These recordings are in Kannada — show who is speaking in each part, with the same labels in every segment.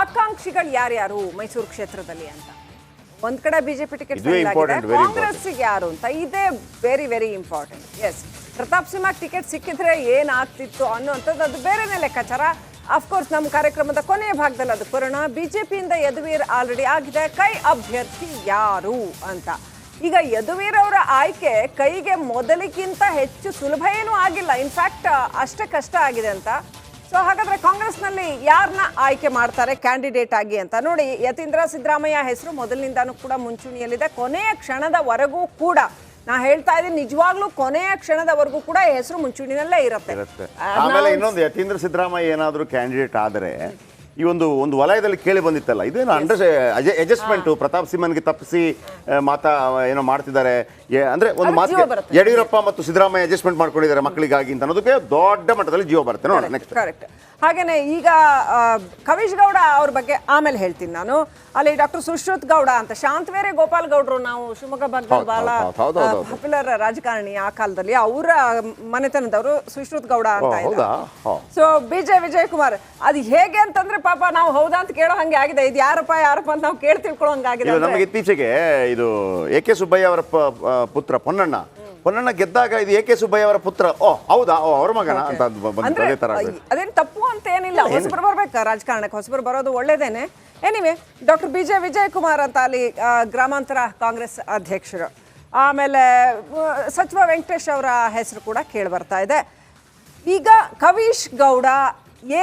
Speaker 1: ಆಕಾಂಕ್ಷಿಗಳು ಯಾರ್ಯಾರು ಮೈಸೂರು ಕ್ಷೇತ್ರದಲ್ಲಿ ಅಂತ? ಒಂದ್ ಕಡೆ ಬಿಜೆಪಿ ಟಿಕೆಟ್ ಕಾಂಗ್ರೆಸ್ಗೆ ಯಾರು ಅಂತ, ಇದೇ very very important. Yes, Pratap Simha ticket ಸಿಕ್ಕಿದ್ರೆ ಏನಾಗ್ತಿತ್ತು ಅನ್ನೋಂಥದ್ದು ಅದು ಬೇರೆನೇ ಲೆಕ್ಕಾಚಾರ. ಅಫ್ಕೋರ್ಸ್ ನಮ್ಮ ಕಾರ್ಯಕ್ರಮದ ಕೊನೆಯ ಭಾಗದಲ್ಲಿ ಅದು ಬರೋಣ. ಬಿಜೆಪಿಯಿಂದ ಯದುವೀರ್ ಆಲ್ರೆಡಿ ಆಗಿದೆ, ಕೈ ಅಭ್ಯರ್ಥಿ ಯಾರು ಅಂತ. ಈಗ ಯದುವೀರ್ ಅವರ ಆಯ್ಕೆ ಕೈಗೆ ಮೊದಲಿಗಿಂತ ಹೆಚ್ಚು ಸುಲಭ ಏನೂ ಆಗಿಲ್ಲ, ಇನ್ಫ್ಯಾಕ್ಟ್ ಅಷ್ಟೇ ಕಷ್ಟ ಆಗಿದೆ ಅಂತ. ಸೊ ಹಾಗಾದ್ರೆ ಕಾಂಗ್ರೆಸ್ನಲ್ಲಿ ಯಾರನ್ನ ಆಯ್ಕೆ ಮಾಡ್ತಾರೆ ಕ್ಯಾಂಡಿಡೇಟ್ ಆಗಿ ಅಂತ ನೋಡಿ. ಯತೀಂದ್ರ ಸಿದ್ದರಾಮಯ್ಯ ಹೆಸರು ಮೊದಲಿನಿಂದಾನು ಕೂಡ ಮುಂಚೂಣಿಯಲ್ಲಿದೆ. ಕೊನೆಯ ಕ್ಷಣದವರೆಗೂ ಕೂಡ ನಾ ಹೇಳ್ತಾ ಇದ್ದೀನಿ, ನಿಜವಾಗ್ಲೂ ಕೊನೆಯ ಕ್ಷಣದವರೆಗೂ ಕೂಡ ಹೆಸರು ಮುಂಚೂಣಿನಲ್ಲೇ ಇರುತ್ತೆ.
Speaker 2: ಆಮೇಲೆ ಇನ್ನೊಂದು, ಯತೀಂದ್ರ ಸಿದ್ದರಾಮಯ್ಯ ಏನಾದರೂ ಕ್ಯಾಂಡಿಡೇಟ್ ಆದರೆ ಈ ಒಂದು ವಲಯದಲ್ಲಿ ಕೇಳಿ ಬಂದಿತ್ತಲ್ಲ, ಇದೇನು ಅಡ್ಜಸ್ಟ್ಮೆಂಟ್ ಪ್ರತಾಪ್ ಸಿಂಹನ್ಗೆ ತಪ್ಪಿಸಿ ಏನೋ ಮಾಡ್ತಿದ್ದಾರೆ ಅಂದ್ರೆ ಒಂದು ಮಾತು, ಯಡಿಯೂರಪ್ಪ ಮತ್ತು ಸಿದ್ದರಾಮಯ್ಯ ಅಡ್ಜಸ್ಟ್ಮೆಂಟ್ ಮಾಡ್ಕೊಂಡಿದ್ದಾರೆ ಮಕ್ಕಳಿಗಾಗಿ ಅಂತ ಅನ್ನೋದಕ್ಕೆ ದೊಡ್ಡ ಮಟ್ಟದಲ್ಲಿ ಜೀವ ಬರುತ್ತೆ ನೋಡಿ. Next
Speaker 1: correct. ಹಾಗೇನೆ ಈಗ ಕವಿಶ್ ಗೌಡ ಅವ್ರ ಬಗ್ಗೆ ಆಮೇಲೆ ಹೇಳ್ತೀನಿ ನಾನು. ಅಲ್ಲಿ ಡಾಕ್ಟರ್ ಸುಶ್ರುತ್ ಗೌಡ ಅಂತ, ಶಾಂತವೇರೆ ಗೋಪಾಲ್ ಗೌಡ್ರು, ನಾವು ಶಿವಮೊಗ್ಗ ಭಾಗದಲ್ಲಿ ಬಹಳ ಪಾಪ್ಯುಲರ್ ರಾಜಕಾರಣಿ ಆ ಕಾಲದಲ್ಲಿ, ಅವರ ಮನೆತನದವರು ಸುಶ್ರುತ್ ಗೌಡ ಅಂತ ಇದೆ. ಸೊ ವಿಜಯ್ ಕುಮಾರ್, ಅದು ಹೇಗೆ ಅಂತಂದ್ರೆ ಪಾಪ ನಾವು ಹೌದಾ ಅಂತ ಕೇಳೋ ಹಂಗೆ ಆಗಿದೆ. ಇದು ಯಾರಪ್ಪ ಅಂತ ನಾವು ಕೇಳಿ ತಿಳ್ಕೊಳ್ಳೋ ಹಂಗಾಗಿದೆ.
Speaker 2: ನಮಗೆ ಇತ್ತೀಚೆಗೆ ಇದು AK ಸುಬ್ಬಯ್ಯ ಅವರ ಪುತ್ರ ಪೊನ್ನಣ್ಣ ಗೆದ್ದಾಗ ಇದು AK ಸುಬ್ಬಯ್ಯ ಅವರ ಪುತ್ರ, ಹೌದಾ, ಅವ್ರ ಮಗನ ಅಂತ
Speaker 1: ಅದೇನು ತಪ್ಪು ಅಂತ ಏನಿಲ್ಲ. ಹೊಸಬರು ಬರ್ಬೇಕು ರಾಜಕಾರಣಕ್ಕೆ, ಹೊಸಬರು ಬರೋದು ಒಳ್ಳೇದೇನೆ. ಎನಿವೆ, ಡಾಕ್ಟರ್ ವಿಜಯ್ ಕುಮಾರ್ ಅಂತ ಅಲ್ಲಿ ಗ್ರಾಮಾಂತರ ಕಾಂಗ್ರೆಸ್ ಅಧ್ಯಕ್ಷರು. ಆಮೇಲೆ ಸಚಿವ ವೆಂಕಟೇಶ್ ಅವರ ಹೆಸರು ಕೂಡ ಕೇಳಿ ಬರ್ತಾ ಇದೆ. ಈಗ ಕವಿಶ್ ಗೌಡ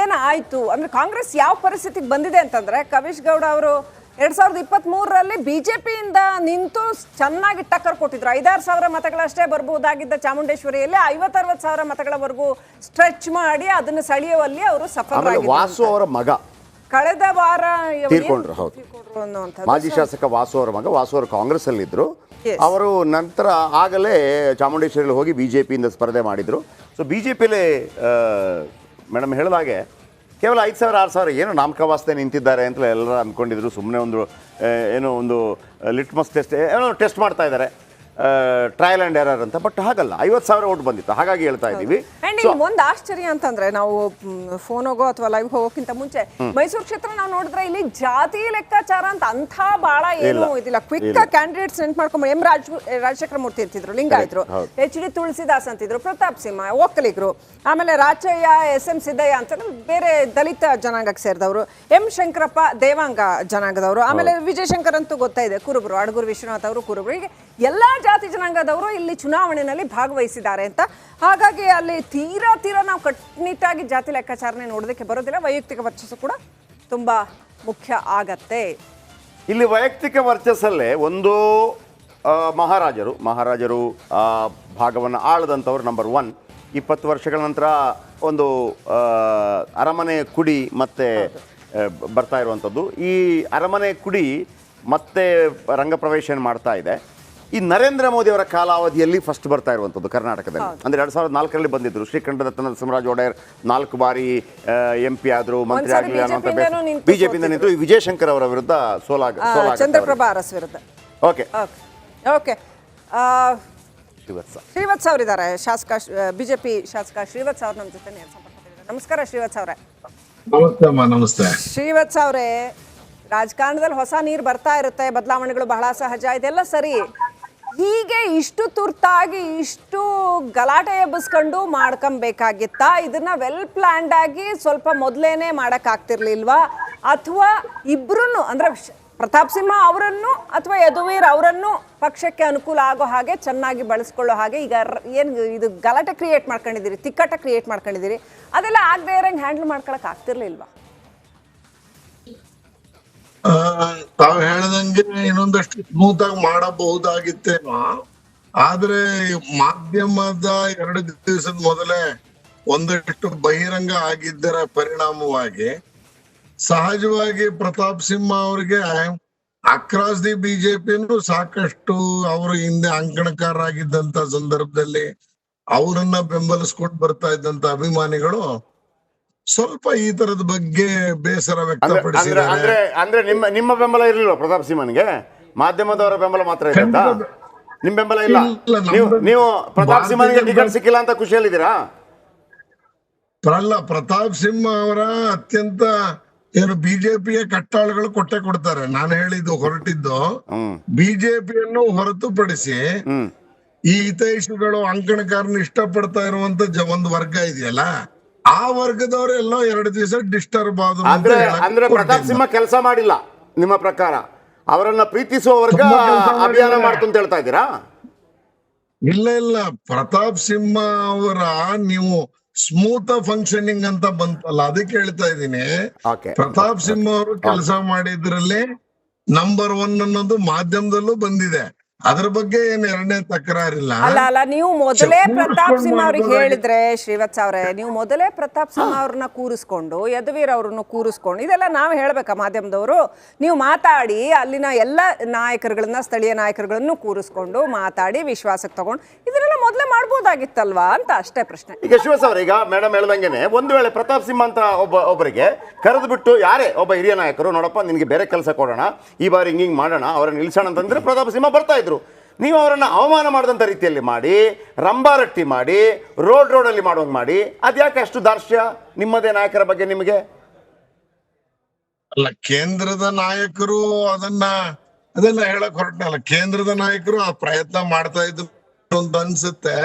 Speaker 1: ಏನಾಯ್ತು ಅಂದ್ರೆ, ಕಾಂಗ್ರೆಸ್ ಯಾವ ಪರಿಸ್ಥಿತಿಗೆ ಬಂದಿದೆ ಅಂತಂದ್ರೆ, ಕವಿಶ್ ಗೌಡ ಅವರು 2023ರಲ್ಲಿ ಬಿಜೆಪಿಯಿಂದ ನಿಂತು ಚೆನ್ನಾಗಿ ಟಕ್ಕರ್ ಕೊಟ್ಟಿದ್ರು. 5-6 ಸಾವಿರ ಮತಗಳಷ್ಟೇ ಬರ್ಬೋದಾಗಿದ್ದ ಚಾಮುಂಡೇಶ್ವರಿಯಲ್ಲಿ 50-60 ಮತಗಳವರೆಗೂ ಸ್ಟ್ರೆಚ್ ಮಾಡಿ ಅದನ್ನು ಸೆಳೆಯುವಲ್ಲಿ ಅವರು ಸಫಲರಾಗಿದ್ದಾರೆ.
Speaker 2: ವಾಸು ಅವರ ಮಗ
Speaker 1: ಕಳೆದ ವಾರ
Speaker 2: ತೀರ್ಕೊಂಡ್ರು. ಮಾಜಿ ಶಾಸಕ ವಾಸು ಅವರ ಮಗ. ವಾಸು ಅವರು ಕಾಂಗ್ರೆಸ್ ಅಲ್ಲಿ ಇದ್ರು. ಅವರು ನಂತರ ಆಗಲೇ ಚಾಮುಂಡೇಶ್ವರಿಯಲ್ಲಿ ಹೋಗಿ ಬಿಜೆಪಿಯಿಂದ ಸ್ಪರ್ಧೆ ಮಾಡಿದ್ರು. ಸೊ ಬಿಜೆಪಿಯಲ್ಲಿ ಮೇಡಮ್ ಹೇಳಿದಾಗೆ ಕೇವಲ 5,000-6,000 ಏನು ನಾಮಕವಾಸ್ತೆ ನಿಂತಿದ್ದಾರೆ ಅಂತ ಎಲ್ಲರೂ ಅಂದ್ಕೊಂಡಿದ್ರು. ಸುಮ್ಮನೆ ಒಂದು ಲಿಟ್ಮಸ್ ಟೆಸ್ಟ್ ಮಾಡ್ತಾ ಇದ್ದಾರೆ, ಟ್ರಯಲ್ ಆ್ಯಂಡ್ ಎರರ್ ಅಂತ. ಬಟ್ ಹಾಗಲ್ಲ, 50,000 ಓಟ್ ಬಂದಿತ್ತು. ಹಾಗಾಗಿ ಹೇಳ್ತಾ ಇದ್ದೀವಿ.
Speaker 1: ಒಂದು ಆಶ್ಚರ್ಯ ಅಂತಂದ್ರೆ, ನಾವು ಫೋನ್ ಹೋಗೋ ಅಥವಾ ಲೈವ್ ಹೋಗೋಕ್ಕಿಂತ ಮುಂಚೆ ಮೈಸೂರು ಕ್ಷೇತ್ರ ನಾವು ನೋಡಿದ್ರೆ ಇಲ್ಲಿ ಜಾತಿ ಲೆಕ್ಕಾಚಾರ ಅಂತ ಬಹಳ ಏನು ಇದಿಲ್ಲ. ಕ್ವಿಕ್ ಕ್ಯಾಂಡಿಡೇಟ್ ಸೆಂಟ್ ಮಾಡ್ಕೊಂಡ್ ರಾಜಶೇಖರ ಮೂರ್ತಿ ಇರ್ತಿದ್ರು, ಲಿಂಗಾಯತರು, HD ತುಳಸಿದಾಸ್ ಅಂತಿದ್ರು, ಪ್ರತಾಪ್ ಸಿಂಹ ಒಕ್ಕಲಿಗರು, ಆಮೇಲೆ ರಾಚಯ್ಯ, SM ಸಿದ್ದಯ್ಯ ಅಂತ ಬೇರೆ ದಲಿತ ಜನಾಂಗಕ್ಕೆ ಸೇರಿದವರು, M ಶಂಕರಪ್ಪ ದೇವಾಂಗ ಜನಾಂಗದವರು, ಆಮೇಲೆ ವಿಜಯಶಂಕರ್ ಅಂತೂ ಗೊತ್ತಾ ಇದೆ, ಕುರುಬರು, ಅಡಗೂರು ವಿಶ್ವನಾಥ್ ಅವರು ಕುರುಬರು. ಹೀಗೆ ಎಲ್ಲಾ ಜಾತಿ ಜನಾಂಗದವರು ಇಲ್ಲಿ ಚುನಾವಣೆಯಲ್ಲಿ ಭಾಗವಹಿಸಿದ್ದಾರೆ ಅಂತ. ಹಾಗಾಗಿ ಅಲ್ಲಿ ತೀರಾ ನಾವು ಕಟ್ಟುನಿಟ್ಟಾಗಿ ಜಾತಿ ಲೆಕ್ಕಾಚಾರನೆ ನೋಡೋದಕ್ಕೆ ಬರೋದಿಲ್ಲ. ವೈಯಕ್ತಿಕ ವರ್ಚಸ್ಸು ಕೂಡ ತುಂಬಾ ಮುಖ್ಯ ಆಗತ್ತೆ.
Speaker 2: ಇಲ್ಲಿ ವೈಯಕ್ತಿಕ ವರ್ಚಸ್ಸಲ್ಲೇ ಒಂದು ಮಹಾರಾಜರು ಭಾಗವನ್ನು ಆಳದಂಥವ್ರು ನಂಬರ್ 1. 20 ವರ್ಷಗಳ ನಂತರ ಒಂದು ಅರಮನೆ ಕುಡಿ ಮತ್ತೆ ಬರ್ತಾ ಇರುವಂಥದ್ದು. ಈ ಅರಮನೆ ಕುಡಿ ಮತ್ತೆ ರಂಗಪ್ರವೇಶ ಮಾಡ್ತಾ ಇದೆ. ಈ ನರೇಂದ್ರ ಮೋದಿ ಅವರ ಕಾಲಾವಧಿಯಲ್ಲಿ ಫಸ್ಟ್ ಬರ್ತಾ ಇರುವಂಥದ್ದು ಕರ್ನಾಟಕದಲ್ಲಿ. ಅಂದರೆ 2004ರಲ್ಲಿ ಬಂದಿದ್ರು. ಶ್ರೀಕಂಠದತ್ತ ನರಸಿಂಹರಾಜ ಒಡೆಯರ್ 4 ಬಾರಿ MP ಆದರು, ಮಂತ್ರಿ ಆಗಲಿಲ್ಲ ಅನ್ನೋ ಬಿಜೆಪಿಯಿಂದ ನಿಂತು ವಿಜಯಶಂಕರ್ ಅವರ ವಿರುದ್ಧ
Speaker 1: ಚಂದ್ರಪ್ರಭಾ ಅರಸ್ ವಿರುದ್ಧ.
Speaker 2: ಓಕೆ
Speaker 1: ಶ್ರೀವತ್ಸ ಅವರಿದ್ದಾರೆ, ಶಾಸಕ, ಬಿಜೆಪಿ ಶಾಸಕ ಶ್ರೀವತ್ಸ ಅವ್ರು ನಮ್ಮ ಜೊತೆ ನೇರ ಸಂಪರ್ಕದಲ್ಲಿದ್ದಾರೆ. ನಮಸ್ಕಾರ ಶ್ರೀವತ್ಸ ಅವರೇ.
Speaker 3: ನಮಸ್ತೆ
Speaker 1: ಶ್ರೀವತ್ಸ ಅವರೇ, ರಾಜಕಾರಣದಲ್ಲಿ ಹೊಸ ನೀರು ಬರ್ತಾ ಇರುತ್ತೆ, ಬದಲಾವಣೆಗಳು ಬಹಳ ಸಹಜ, ಇದೆಲ್ಲ ಸರಿ. ಹೀಗೆ ಇಷ್ಟು ತುರ್ತಾಗಿ ಇಷ್ಟು ಗಲಾಟೆ ಎಬ್ಬಿಸ್ಕೊಂಡು ಮಾಡ್ಕೊಬೇಕಾಗಿತ್ತಾ? ಇದನ್ನ ವೆಲ್ ಪ್ಲಾನ್ಡ್ ಆಗಿ ಸ್ವಲ್ಪ ಮೊದಲೇನೆ ಮಾಡೋಕ್ಕಾಗ್ತಿರ್ಲಿಲ್ವಾ? ಅಥವಾ ಇಬ್ರು ಅಂದ್ರೆ ಪ್ರತಾಪ್ ಸಿಂಹ ಅವರನ್ನು ಅಥವಾ ಯದುವೀರ್ ಅವರನ್ನು ಪಕ್ಷಕ್ಕೆ ಅನುಕೂಲ ಆಗೋ ಹಾಗೆ ಚೆನ್ನಾಗಿ ಬಳಸ್ಕೊಳ್ಳೋ ಹಾಗೆ ಈಗ ಏನು ಇದು ಗಲಾಟೆ ಕ್ರಿಯೇಟ್ ಮಾಡ್ಕೊಂಡಿದ್ದೀರಿ, ತಿಕ್ಕಟ್ಟ ಕ್ರಿಯೇಟ್ ಮಾಡ್ಕೊಂಡಿದ್ದೀರಿ, ಅದೆಲ್ಲ ಆಗದೆ ಇರಂಗೆ ಹ್ಯಾಂಡಲ್ ಮಾಡ್ಕೊಳಕ್ ಆಗ್ತಿರ್ಲಿಲ್ವಾ?
Speaker 3: ತಾವ್ ಹೇಳ್ದಂಗೆ ಇನ್ನೊಂದಷ್ಟು ಸ್ಮೂತ್ ಆಗಿ ಮಾಡಬಹುದಾಗಿತ್ತೇನೋ. ಆದ್ರೆ ಮಾಧ್ಯಮದ 2 ದಿವಸದ ಮೊದಲೇ ಒಂದಷ್ಟು ಬಹಿರಂಗ ಆಗಿದ್ದರ ಪರಿಣಾಮವಾಗಿ ಸಹಜವಾಗಿ ಪ್ರತಾಪ್ ಸಿಂಹ ಅವ್ರಿಗೆ ಅಕ್ರಾಸ್ ದಿ ಬಿಜೆಪಿನೂ ಸಾಕಷ್ಟು ಅವರು ಹಿಂದೆ ಅಂಕಣಕಾರರಾಗಿದ್ದಂತ ಸಂದರ್ಭದಲ್ಲಿ ಅವರನ್ನ ಬೆಂಬಲಿಸ್ಕೊಂಡು ಬರ್ತಾ ಇದ್ದಂತ ಅಭಿಮಾನಿಗಳು ಸ್ವಲ್ಪ ಈ ತರದ ಬಗ್ಗೆ ಬೇಸರ ವ್ಯಕ್ತಪಡಿಸಿದ್ದಾರೆ.
Speaker 2: ಅಂದ್ರೆ ನಿಮ್ಮ ಬೆಂಬಲ ಇರಲಿಲ್ಲ ಪ್ರತಾಪ್ ಸಿಂಹನ್ಗೆ? ಮಾಧ್ಯಮದವರ ಬೆಂಬಲ ಮಾತ್ರ ಇರುತ್ತಾ? ನಿಮ್ ಬೆಂಬಲ ಇಲ್ಲ? ನೀವು ಪ್ರತಾಪ್ ಸಿಂಹನ್ಗೆ ಟಿಕೆಟ್ ಸಿಕ್ಕಿಲ್ಲ ಅಂತ ಖುಷಿಯಲ್ಲಿದ್ದೀರಾ?
Speaker 3: ಪ್ರತಾಪ್ ಸಿಂಹ ಅವರ ಅತ್ಯಂತ ಏನು ಬಿಜೆಪಿಯ ಕಟ್ಟಾಳುಗಳು ಕೊಟ್ಟೆ ಕೊಡ್ತಾರೆ. ನಾನು ಹೇಳಿದ್ದು ಹೊರಟಿದ್ದು
Speaker 2: ಹ್ಮ್
Speaker 3: ಬಿಜೆಪಿಯನ್ನು ಹೊರತುಪಡಿಸಿ
Speaker 2: ಹ್ಮ್
Speaker 3: ಈ ಹಿತೈಷಿಗಳು ಅಂಕಣಕಾರನ ಇಷ್ಟಪಡ್ತಾ ಇರುವಂತ ಒಂದು ವರ್ಗ ಇದೆಯಲ್ಲ, ಆ ವರ್ಗದವರೆಲ್ಲೋ 2 ದಿವಸ ಡಿಸ್ಟರ್ಬ್ ಆದ್ರು ಅಂತ
Speaker 2: ಅಂದ್ರೆ
Speaker 3: ಹೇಳಕ್
Speaker 2: ಅಂದ್ರೆ ಪ್ರತಾಪ್
Speaker 3: ಹೊರಟಿದ್ದ.
Speaker 2: ಸಿಂಹ ಕೆಲಸ ಮಾಡಿಲ್ಲ ನಿಮ್ಮ ಪ್ರಕಾರ? ಅವರನ್ನ ಪ್ರೀತಿಸುವ ವರ್ಗ
Speaker 3: ತುಂಬಾ ಕೆಲ್ಸ
Speaker 2: ಅಭಿಯಾನ
Speaker 3: ಮಾಡಿದ್ದಾರೆ.
Speaker 2: ಮಾಡ್ತು ಅಂತ ಹೇಳ್ತಾ ಇದ್ದೀರಾ?
Speaker 3: ಇಲ್ಲ ಪ್ರತಾಪ್ ಸಿಂಹ ಅವರ ನೀವು ಸ್ಮೂತ್ ಫಂಕ್ಷನಿಂಗ್ ಅಂತ ಬಂತಲ್ಲ, ಅದಕ್ಕೆ ಹೇಳ್ತಾ ಇದ್ದೀನಿ.
Speaker 2: ಓಕೆ
Speaker 3: ಪ್ರತಾಪ್ ಸಿಂಹ ಅವರು ಕೆಲಸ ಮಾಡಿದ್ರಲ್ಲಿ ನಂಬರ್ 1 ಅನ್ನೋದು ಮಾಧ್ಯಮದಲ್ಲೂ ಬಂದಿದೆ. ಅದ್ರ ಬಗ್ಗೆ ಏನ್ ಎರಡನೇ ತಕರಾರಿಲ್ಲ.
Speaker 1: ಅಲ್ಲ ನೀವು ಮೊದಲೇ ಪ್ರತಾಪ್ ಸಿಂಹ ಅವ್ರಿಗೆ
Speaker 3: ಮಾಡ್ಬೋದಾಗಿತ್ತು.
Speaker 1: ಹೇಳಿದ್ರೆ ಶ್ರೀವತ್ಸ ಅವರೇ, ನೀವು ಮೊದಲೇ ಪ್ರತಾಪ್ ಸಿಂಹ ಅವ್ರನ್ನ ಕೂರಿಸ್ಕೊಂಡು ಯದುವೀರ್ ಅವ್ರನ್ನ ಕೂರಿಸ್ಕೊಂಡು ಇದೆಲ್ಲ ನಾವು ಹೇಳ್ಬೇಕಾ ಮಾಧ್ಯಮದವರು? ನೀವು ಮಾತಾಡಿ ಅಲ್ಲಿನ ಎಲ್ಲ ನಾಯಕರುಗಳನ್ನ, ಸ್ಥಳೀಯ ನಾಯಕರುಗಳನ್ನು ಕೂರಿಸ್ಕೊಂಡು ಮಾತಾಡಿ ವಿಶ್ವಾಸಕ್ಕೆ ತಗೊಂಡು ಇದನ್ನೆಲ್ಲ ಮೊದಲೇ ಮಾಡ್ಬೋದಾಗಿತ್ತಲ್ವಾ ಅಂತ ಅಷ್ಟೇ ಪ್ರಶ್ನೆ.
Speaker 2: ಈಗ ಶಿವಸ್ ಅವ್ರ, ಈಗ ಮೇಡಮ್ ಹೇಳ್ದಂಗೆನೆ ಒಂದು ವೇಳೆ ಪ್ರತಾಪ್ ಸಿಂಹ ಅಂತ ಒಬ್ಬರಿಗೆ ಕರೆದು ಬಿಟ್ಟು ಯಾರೇ ಒಬ್ಬ ಹಿರಿಯ ನಾಯಕರು, ನೋಡಪ್ಪ ನಿನಗೆ ಬೇರೆ ಕೆಲಸ ಕೊಡೋಣ, ಈ ಬಾರಿ ಹಿಂಗಿಂಗ್ ಮಾಡೋಣ, ಅವ್ರನ್ನ ನಿಲ್ಸೋಣ ಅಂತಂದ್ರೆ ಪ್ರತಾಪ್ ಸಿಂಹ ಬರ್ತಾ ಇದ್ರು. ನೀವು ಅವರನ್ನು ಅವಮಾನ ಮಾಡಿದಂಥ ರೀತಿಯಲ್ಲಿ ಮಾಡಿ, ರಂಬಾರಟ್ಟಿ ಮಾಡಿ, ರೋಡಲ್ಲಿ ಮಾಡೋಂಗೆ ಮಾಡಿ, ಅದ್ಯಾಕೆ ಅಷ್ಟು ದಾರ್ಷ್ಟ್ಯ ನಿಮ್ಮದೇ ನಾಯಕರ ಬಗ್ಗೆ ನಿಮಗೆ?
Speaker 3: ಅಲ್ಲ, ಕೇಂದ್ರದ ನಾಯಕರು ಅದೆಲ್ಲ ಹೇಳಕ್ ಹೊರಟಲ್ಲ. ಕೇಂದ್ರದ ನಾಯಕರು ಆ ಪ್ರಯತ್ನ ಮಾಡ್ತಾ ಇದ್ರು ಅಂತ ಅನ್ಸುತ್ತೆ.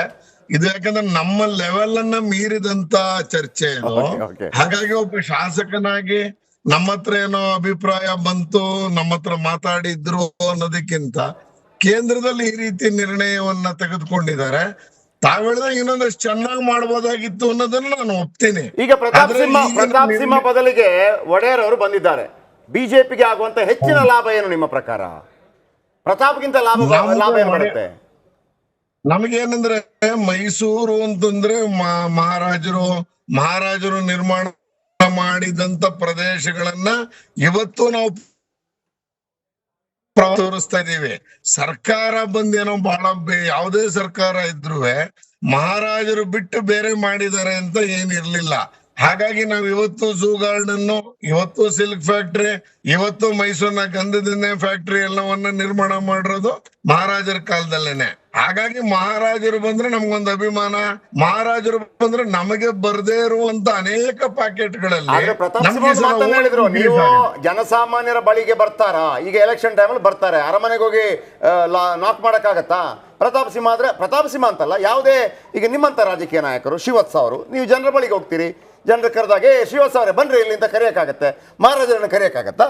Speaker 3: ಇದು ಯಾಕಂದ್ರೆ ನಮ್ಮ ಲೆವೆಲ್ ಅನ್ನ ಮೀರಿದಂತ ಚರ್ಚೆ ಇದು.
Speaker 2: Okay.
Speaker 3: ಹಾಗಾಗಿ ಒಬ್ಬ ಶಾಸಕನಾಗಿ ನಮ್ಮ ಹತ್ರ ಏನೋ ಅಭಿಪ್ರಾಯ ಬಂತು, ನಮ್ಮ ಹತ್ರ ಮಾತಾಡಿದ್ರು ಅನ್ನೋದಕ್ಕಿಂತ ಕೇಂದ್ರದಲ್ಲಿ ಈ ರೀತಿ ನಿರ್ಣಯವನ್ನ ತೆಗೆದುಕೊಂಡಿದ್ದಾರೆ. ತಾವ್ ಹೇಳಿದಾಗ ಇನ್ನೊಂದಷ್ಟು ಚೆನ್ನಾಗಿ ಮಾಡ್ಬೋದಾಗಿತ್ತು ಅನ್ನೋದನ್ನ ನಾನು ಒಪ್ತೀನಿ.
Speaker 2: ಈಗ ಪ್ರತಾಪ್ ಸಿಂಹ ಬದಲಿಗೆ ಒಡೆಯರ್ ಅವರು ಬಂದಿದ್ದಾರೆ. ಬಿಜೆಪಿಗೆ ಆಗುವಂತ ಹೆಚ್ಚಿನ ಲಾಭ ಏನು ನಿಮ್ಮ ಪ್ರಕಾರ? ಪ್ರತಾಪ್ಗಿಂತ ಲಾಭ ಏನು ಬರುತ್ತೆ?
Speaker 3: ನಮಗೇನಂದ್ರೆ ಮೈಸೂರು ಅಂತಂದ್ರೆ ಮಹಾರಾಜರು ನಿರ್ಮಾಣ ಮಾಡಿದಂತ ಪ್ರದೇಶಗಳನ್ನ ಇವತ್ತು ನಾವು ತೋರಿಸ್ತಾ ಇದೀವಿ. ಸರ್ಕಾರ ಬಂದೇನೋ ಬಹಳ ಯಾವುದೇ ಸರ್ಕಾರ ಇದ್ರು ಮಹಾರಾಜರು ಬಿಟ್ಟು ಬೇರೆ ಮಾಡಿದ್ದಾರೆ ಅಂತ ಏನಿರ್ಲಿಲ್ಲ. ಹಾಗಾಗಿ ನಾವ್ ಇವತ್ತು ಝೂ ಗಾರ್ಡನ್, ಇವತ್ತು ಸಿಲ್ಕ್ ಫ್ಯಾಕ್ಟ್ರಿ, ಇವತ್ತು ಮೈಸೂರಿನ ಗಂಧದ ಫ್ಯಾಕ್ಟ್ರಿ ಎಲ್ಲವನ್ನ ನಿರ್ಮಾಣ ಮಾಡಿರೋದು ಮಹಾರಾಜರ ಕಾಲದಲ್ಲೇನೆ. ಹಾಗಾಗಿ ಮಹಾರಾಜರು ಬಂದ್ರೆ ನಮ್ಗೊಂದು ಅಭಿಮಾನ, ಮಹಾರಾಜರು ಬಂದ್ರೆ ನಮಗೆ ಬರ್ದೇ ಇರುವಂತ ಅನೇಕ ಪ್ಯಾಕೆಟ್ಗಳಲ್ಲಿ
Speaker 2: ಹೇಳಿದ್ರು. ನೀವು ಜನಸಾಮಾನ್ಯರ ಬಳಿಗೆ ಬರ್ತಾರಾ? ಈಗ ಎಲೆಕ್ಷನ್ ಟೈಮಲ್ಲಿ ಬರ್ತಾರೆ, ಅರಮನೆಗೆ ಹೋಗಿ ನಾಕ್ ಮಾಡಕ್ಕಾಗತ್ತಾ? ಪ್ರತಾಪ್ ಸಿಂಹ ಆದ್ರೆ, ಪ್ರತಾಪ್ ಸಿಂಹ ಅಂತಲ್ಲ, ಯಾವುದೇ ಈಗ ನಿಮ್ಮಂತ ರಾಜಕೀಯ ನಾಯಕರು, ಶಿವತ್ಸ ಅವರು, ನೀವು ಜನರ ಬಳಿಗೆ ಹೋಗ್ತೀರಿ, ಜನರು ಕರೆದಾಗೆ ಶಿವತ್ಸ ಅವರೇ ಬನ್ರಿ ಇಲ್ಲಿ ಅಂತ ಕರೆಯಕ್ಕಾಗತ್ತೆ, ಮಹಾರಾಜರನ್ನ ಕರೆಯಕ್ಕಾಗತ್ತಾ?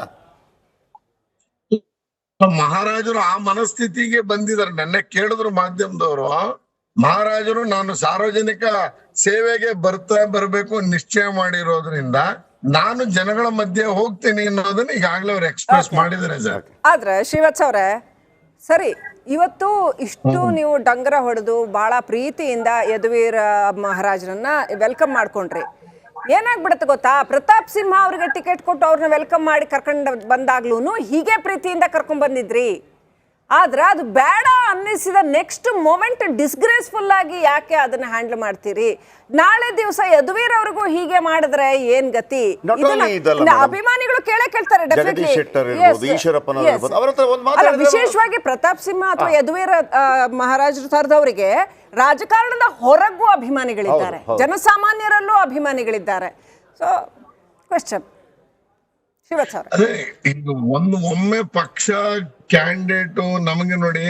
Speaker 3: ಮಹಾರಾಜರು ಆ ಮನಸ್ಥಿತಿಗೆ ಬಂದಿದ್ದಾರೆ. ನೆನ್ನೆ ಕೇಳಿದ್ರು ಮಾಧ್ಯಮದವರು, ಮಹಾರಾಜರು ನಾನು ಸಾರ್ವಜನಿಕ ಸೇವೆಗೆ ಬರ್ಬೇಕು ನಿಶ್ಚಯ ಮಾಡಿರೋದ್ರಿಂದ ನಾನು ಜನಗಳ ಮಧ್ಯೆ ಹೋಗ್ತೀನಿ ಅನ್ನೋದನ್ನ ಈಗಾಗಲೇ ಅವ್ರು ಎಕ್ಸ್ಪ್ರೆಸ್ ಮಾಡಿದ್ದಾರೆ ಸರ್.
Speaker 1: ಆದ್ರೆ ಶ್ರೀವತ್ಸ ಅವರೇ, ಸರಿ, ಇವತ್ತು ಇಷ್ಟು ನೀವು ಡಂಗರ ಹೊಡೆದು ಬಹಳ ಪ್ರೀತಿಯಿಂದ ಯದುವೀರ್ ಮಹಾರಾಜರನ್ನ ವೆಲ್ಕಮ್ ಮಾಡ್ಕೊಂಡ್ರಿ. ಏನಾಗ್ಬಿಡುತ್ತೆ ಗೊತ್ತಾ, ಪ್ರತಾಪ್ ಸಿಂಹ ಅವ್ರಿಗೆ ಟಿಕೆಟ್ ಕೊಟ್ಟು ಅವ್ರನ್ನ ವೆಲ್ಕಮ್ ಮಾಡಿ ಕರ್ಕೊಂಡು ಬಂದಾಗ್ಲೂ ಹೀಗೆ ಪ್ರೀತಿಯಿಂದ ಕರ್ಕೊಂಡ್ ಬಂದಿದ್ರಿ. ಆದ್ರೆ ಅದು ಬೇಡ ಅನ್ನಿಸಿದ ನೆಕ್ಸ್ಟ್ ಮೊಮೆಂಟ್ ಡಿಸ್ಗ್ರೇಸ್ಫುಲ್ ಆಗಿ ಯಾಕೆ ಅದನ್ನ ಹ್ಯಾಂಡಲ್ ಮಾಡ್ತೀರಿ? ನಾಳೆ ದಿವಸ ಯದುವೀರ್ ಅವ್ರಿಗೂ ಹೀಗೆ ಮಾಡಿದ್ರೆ ಏನ್ ಗತಿ? ಅಭಿಮಾನಿಗಳು ಕೇಳ್ತಾರೆ. ವಿಶೇಷವಾಗಿ ಪ್ರತಾಪ್ ಸಿಂಹ ಅಥವಾ ಯದುವೀರ್ ಮಹಾರಾಜರು ತರದವರಿಗೆ ರಾಜಕಾರಣದ ಹೊರಗೂ ಅಭಿಮಾನಿಗಳಿದ್ದಾರೆ, ಜನಸಾಮಾನ್ಯರಲ್ಲೂ ಅಭಿಮಾನಿಗಳಿದ್ದಾರೆ. ಸೊ ಕ್ವೆಶ್ಚನ್ ಶಿವತ್ ಸರ್,
Speaker 3: ಅದೇ ಇದು ಒಮ್ಮೆ ಪಕ್ಷ ಕ್ಯಾಂಡಿಡೇಟ್ ನಮಗೆ ನೋಡಿ,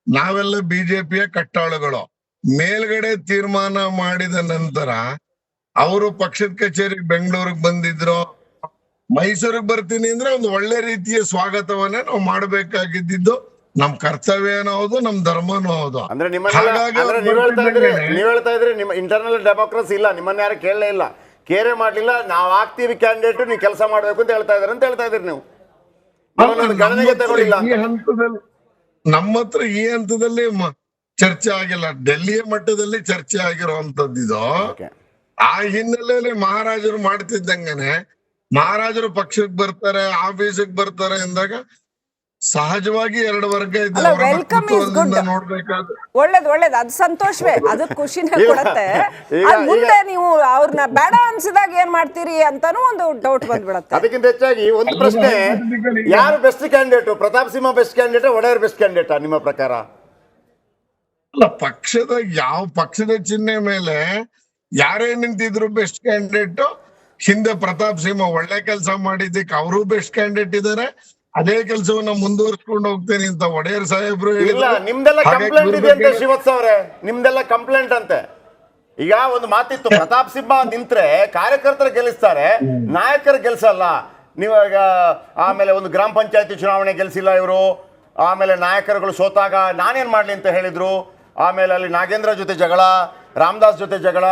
Speaker 3: ನಾವೆಲ್ಲ ಬಿಜೆಪಿಯ ಕಟ್ಟಾಳುಗಳು. ಮೇಲ್ಗಡೆ ತೀರ್ಮಾನ ಮಾಡಿದ ನಂತರ ಅವರು ಪಕ್ಷದ ಕಚೇರಿಗೆ ಬೆಂಗಳೂರಿಗೆ ಬಂದಿದ್ರು, ಮೈಸೂರಿಗೆ ಬರ್ತೀನಿ ಅಂದ್ರೆ ಒಂದು ಒಳ್ಳೆ ರೀತಿಯ ಸ್ವಾಗತವನ್ನೇ ನಾವು ಮಾಡ್ಬೇಕಾಗಿದ್ದು ನಮ್ ಕರ್ತವ್ಯನೂ ಹೌದು, ನಮ್ ಧರ್ಮನೂ ಹೌದು.
Speaker 2: ಅಂದ್ರೆ ನೀವ್ ಹೇಳ್ತಾ ಇದ್ರಿ ನಿಮ್ಮ ಇಂಟರ್ನಲ್ ಡೆಮೋಕ್ರಸಿ ಇಲ್ಲ, ನಿಮ್ಮನ್ನ ಯಾರು ಕೇಳಲೇ ಇಲ್ಲ, ಕೇರೆ ಮಾಡ್ಲಿಲ್ಲ, ನಾವ್ ಆಗ್ತೀವಿ ಕ್ಯಾಂಡಿಡೇಟ್, ನೀವು ಕೆಲಸ ಮಾಡ್ಬೇಕು ಅಂತ ಹೇಳ್ತಾ ಇದಾರೆ ಅಂತ ಹೇಳ್ತಾ ಇದ್ರಿ ನೀವು.
Speaker 3: ನಮ್ಮ ಹತ್ರ ಈ ಹಂತದಲ್ಲಿ ಚರ್ಚೆ ಆಗಿಲ್ಲ, ಡೆಲ್ಲಿಯ ಮಟ್ಟದಲ್ಲಿ ಚರ್ಚೆ ಆಗಿರುವಂತದ್ದು ಇದು. ಆ ಹಿನ್ನೆಲೆಯಲ್ಲಿ ಮಹಾರಾಜರು ಮಾಡ್ತಿದ್ದಂಗೆನೆ ಮಹಾರಾಜರು ಪಕ್ಷಕ್ಕೆ ಬರ್ತಾರೆ, ಆಫೀಸಿಗೆ ಬರ್ತಾರೆ ಎಂದಾಗ ಸಹಜವಾಗಿ ಎರಡು ವರ್ಗ ನೋಡ್ಬೇಕಾದ್ರೆ
Speaker 1: ಒಳ್ಳೇದು, ಅದು ಸಂತೋಷವೇ, ಅದು ಖುಷಿನೇ ಕೊಡುತ್ತೆ. ಮುಂದೆ ನೀವು ಅವ್ರನ್ನ ಬೇಡ ಅನ್ಸಿದಾಗ ಏನ್ ಮಾಡ್ತೀರಿ ಅಂತಾನು ಒಂದು ಡೌಟ್ ಬಂದ್ಬಿಡುತ್ತೆ.
Speaker 2: ಅದಕ್ಕಿಂತ ಹೆಚ್ಚಾಗಿ ಒಂದು ಪ್ರಶ್ನೆ, ಯಾರು best candidate? Pratap Simha best candidate, Wodeyar best candidate ನಿಮ್ಮ ಪ್ರಕಾರ?
Speaker 3: ಅಲ್ಲ, ಯಾವ ಪಕ್ಷದ ಚಿಹ್ನೆ ಮೇಲೆ ಯಾರೇ ನಿಂತಿದ್ರು ಬೆಸ್ಟ್ ಕ್ಯಾಂಡಿಡೇಟ್ ಹಿಂದೆ ಪ್ರತಾಪ್ ಸಿಂಹ ಒಳ್ಳೆ ಕೆಲಸ ಮಾಡಿದ್ದಕ್ಕೆ ಅವರು ಬೆಸ್ಟ್ ಕ್ಯಾಂಡಿಡೇಟ್ ಇದಾರೆ. ಅದೇ ಕೆಲಸವನ್ನ ಮುಂದುವರ್ಸ್ಕೊಂಡು ಹೋಗ್ತೇನೆ ಅಂತ ಒಡೆಯರ್ ಸಾಹೇಬ್ರು
Speaker 2: ಇಲ್ಲ,
Speaker 3: ಹೇಳಿದ್ರು.
Speaker 2: ನಿಮ್ದೆಲ್ಲ
Speaker 3: ಹಾಗಾಗಿ
Speaker 2: ಕಂಪ್ಲೇಂಟ್
Speaker 3: ಇವ್ರ
Speaker 2: ಇದೆ ಅಂತೆ
Speaker 3: ಬಗ್ಗೆ-
Speaker 2: ಶ್ರೀವತ್ಸ ಅವರೇ, ನಿಮ್ದೆಲ್ಲ ಕಂಪ್ಲೇಂಟ್ ಅಂತೆ. ಈಗ ಒಂದು ಮಾತಿತ್ತು, ಪ್ರತಾಪ್ ಸಿಂಹ ನಿಂತ್ರೆ ಕಾರ್ಯಕರ್ತರು ಗೆಲ್ಲಿಸ್ತಾರೆ, ನಾಯಕರು ಗೆಲ್ಸಲ್ಲ. ನೀವಾಗ ಆಮೇಲೆ ಒಂದು ಗ್ರಾಮ ಪಂಚಾಯತಿ ಚುನಾವಣೆ ಗೆಲ್ಸಿಲ್ಲ ಇವರು, ಆಮೇಲೆ ನಾಯಕರುಗಳು ಸೋತಾಗ ನಾನೇನ್ ಮಾಡ್ಲಿ ಅಂತ ಹೇಳಿದ್ರು, ಆಮೇಲೆ ಅಲ್ಲಿ ನಾಗೇಂದ್ರ ಜೊತೆ ಜಗಳ, ರಾಮದಾಸ್ ಜೊತೆ ಜಗಳ,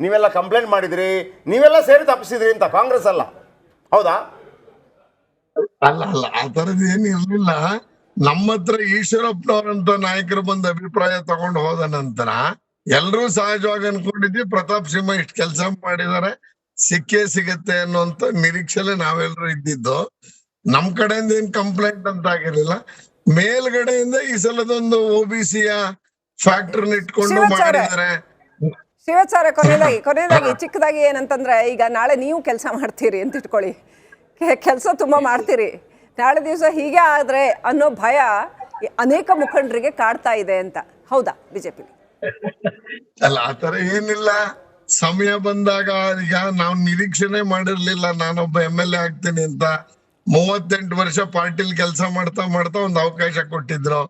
Speaker 2: ನೀವೆಲ್ಲ ಕಂಪ್ಲೇಂಟ್ ಮಾಡಿದ್ರಿ, ನೀವೆಲ್ಲ ಸೇರಿ ತಪ್ಪಿಸಿದ್ರಿ ಅಂತ ಕಾಂಗ್ರೆಸ್ ಅಲ್ಲ, ಹೌದಾ?
Speaker 3: ಅಲ್ಲ ಆ ತರದ್ ಏನ್ ಇರ್ಲಿಲ್ಲ. ನಮ್ಮ ಹತ್ರ ಈಶ್ವರಪ್ಪನವರಂತ ನಾಯಕರು ಬಂದ ಅಭಿಪ್ರಾಯ ತಗೊಂಡು ಹೋದ ನಂತರ ಎಲ್ರೂ ಸಹಜವಾಗಿ ಅನ್ಕೊಂಡಿದ್ವಿ ಪ್ರತಾಪ್ ಸಿಂಹ ಇಷ್ಟು ಕೆಲಸ ಮಾಡಿದಾರೆ, ಸಿಕ್ಕೇ ಸಿಗತ್ತೆ ಅನ್ನುವಂತ ನಿರೀಕ್ಷೆಲೆ ನಾವೆಲ್ಲರೂ ಇದ್ದಿದ್ದು. ನಮ್ ಕಡೆಯಿಂದ ಏನ್ ಕಂಪ್ಲೇಂಟ್ ಅಂತ ಆಗಿರ್ಲಿಲ್ಲ. ಮೇಲ್ಗಡೆಯಿಂದ ಈ ಸಲದೊಂದು OBC ಫ್ಯಾಕ್ಟರ್ನ ಇಟ್ಕೊಂಡು
Speaker 1: ಶಿವಚರ.
Speaker 3: ಮಾಡಿದ್ದಾರೆ.
Speaker 1: ಶಿವಚಾರ ಕೊನೆಯದಾಗಿ ಚಿಕ್ಕದಾಗಿ ಏನಂತಂದ್ರೆ, ಈಗ ನಾಳೆ ನೀವು ಕೆಲಸ ಮಾಡ್ತೀರಿ ಅಂತ ಇಟ್ಕೊಳ್ಳಿ, ಕೆಲಸ ತುಂಬಾ ಮಾಡ್ತೀರಿ, ನಾಳೆ ದಿವಸ ಹೀಗೆ ಆದ್ರೆ ಅನ್ನೋ ಭಯ ಅನೇಕ ಮುಖಂಡರಿಗೆ ಕಾಡ್ತಾ ಇದೆ ಅಂತ, ಹೌದಾ ಬಿಜೆಪಿ?
Speaker 3: ಅಲ್ಲ ಆತರ ಏನಿಲ್ಲ. ಸಮಯ ಬಂದಾಗ ಈಗ ನಾವು ನಿರೀಕ್ಷೆನೆ ಮಾಡಿರ್ಲಿಲ್ಲ ನಾನೊಬ್ಬ MLA ಆಗ್ತೀನಿ ಅಂತ. 38 ವರ್ಷ ಪಾರ್ಟಿಲಿ ಕೆಲಸ ಮಾಡ್ತಾ ಮಾಡ್ತಾ ಒಂದು ಅವಕಾಶ ಕೊಟ್ಟಿದ್ರು.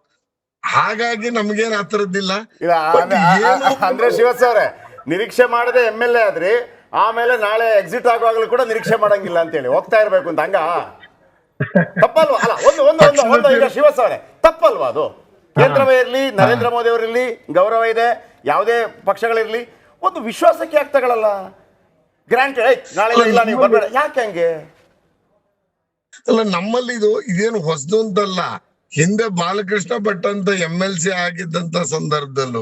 Speaker 3: ಹಾಗಾಗಿ ನಮ್ಗೇನ್ ಆ ಥರದ್ದಿಲ್ಲ.
Speaker 2: ಇಲ್ಲ ಅಂದ್ರೆ ಶಿವತ್ಸ ಅವರೇ, ನಿರೀಕ್ಷೆ ಮಾಡದೆ MLA ಆದ್ರಿ, ಆಮೇಲೆ ನಾಳೆ ಎಕ್ಸಿಟ್ ಆಗುವಾಗಲೂ ಕೂಡ ನಿರೀಕ್ಷೆ ಮಾಡಂಗಿಲ್ಲ ಅಂತೇಳಿ ಹೋಗ್ತಾ ಇರ್ಬೇಕು ಅಂತ, ಹಂಗ ತಪ್ಪಲ್ವಾ? ಅಲ್ಲ ಒಂದು ಈಗ ಶಿವತ್ಸ ಅವರೇ, ತಪ್ಪಲ್ವಾ ಅದು? ಕೇಂದ್ರವೇ ಇರಲಿ, ನರೇಂದ್ರ ಮೋದಿ ಅವರಿರ್ಲಿ, ಗೌರವ ಇದೆ, ಯಾವುದೇ ಪಕ್ಷಗಳಿರ್ಲಿ, ಒಂದು ವಿಶ್ವಾಸಕ್ಕೆ ಯಾಕೆ ತಗೊಳ್ಳಲ್ಲ? ಗ್ರಾಂಟೆಡ್ ನಾಳೆ ಇಲ್ಲ ನೀವು ಬರ್ಬೇಡ, ಯಾಕೆ ಹಂಗೆ?
Speaker 3: ಅಲ್ಲ ನಮ್ಮಲ್ಲಿ ಇದೇನು ಹೊಸದು ಅಂತಲ್ಲ. ಹಿಂದೆ ಬಾಲಕೃಷ್ಣ ಭಟ್ ಅಂತ MLC ಆಗಿದ್ದಂತ ಸಂದರ್ಭದಲ್ಲೂ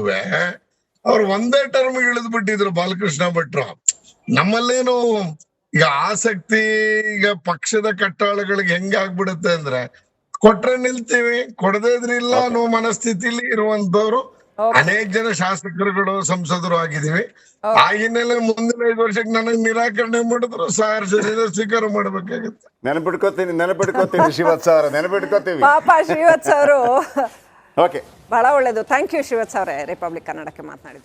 Speaker 3: ಅವ್ರು ಒಂದೇ ಟರ್ಮ್ ಇಳಿದು ಬಿಟ್ಟಿದ್ರು ಬಾಲಕೃಷ್ಣ ಭಟ್ರು. ನಮ್ಮಲ್ಲೇನು ಈಗ ಆಸಕ್ತಿ, ಈಗ ಪಕ್ಷದ ಕಟ್ಟಾಳುಗಳಿಗೆ ಹೆಂಗ ಆಗ್ಬಿಡುತ್ತೆ ಅಂದ್ರೆ, ಕೊಟ್ರೆ ನಿಲ್ತೀವಿ, ಕೊಡದೇ ಇದ್ರೆ ಇಲ್ಲ ಅನ್ನೋ ಮನಸ್ಥಿತಿಲಿ ಇರುವಂತವ್ರು ಅನೇಕ ಜನ ಶಾಸಕರುಗಳು, ಸಂಸದರು ಆಗಿದೀವಿ. ಆ ಹಿನ್ನೆಲೆ ಮುಂದಿನ 5 ವರ್ಷಕ್ಕೆ ನನಗೆ ನಿರಾಕರಣೆ ಮಾಡಿದ್ರು ಸಹರ್ಷದಿಂದ ಸ್ವೀಕಾರ ಮಾಡ್ಬೇಕಾಗತ್ತೆ.
Speaker 2: ನೆನಪಿಟ್ಕೋತೀನಿ ಶಿವತ್ಸ ಅವರ, ನೆನಪಿಟ್ಕೋತೀವಿ.
Speaker 1: ಪಾಪ ಶ್ರೀವತ್ಸ ಅವರು
Speaker 2: ಓಕೆ,
Speaker 1: ಬಹಳ ಒಳ್ಳೇದು. ಥ್ಯಾಂಕ್ ಯು ಶ್ರೀವತ್ಸ ಅವರೇ, ರಿಪಬ್ಲಿಕ್ ಕನ್ನಡಕ್ಕೆ ಮಾತನಾಡಿದ್ರಿ.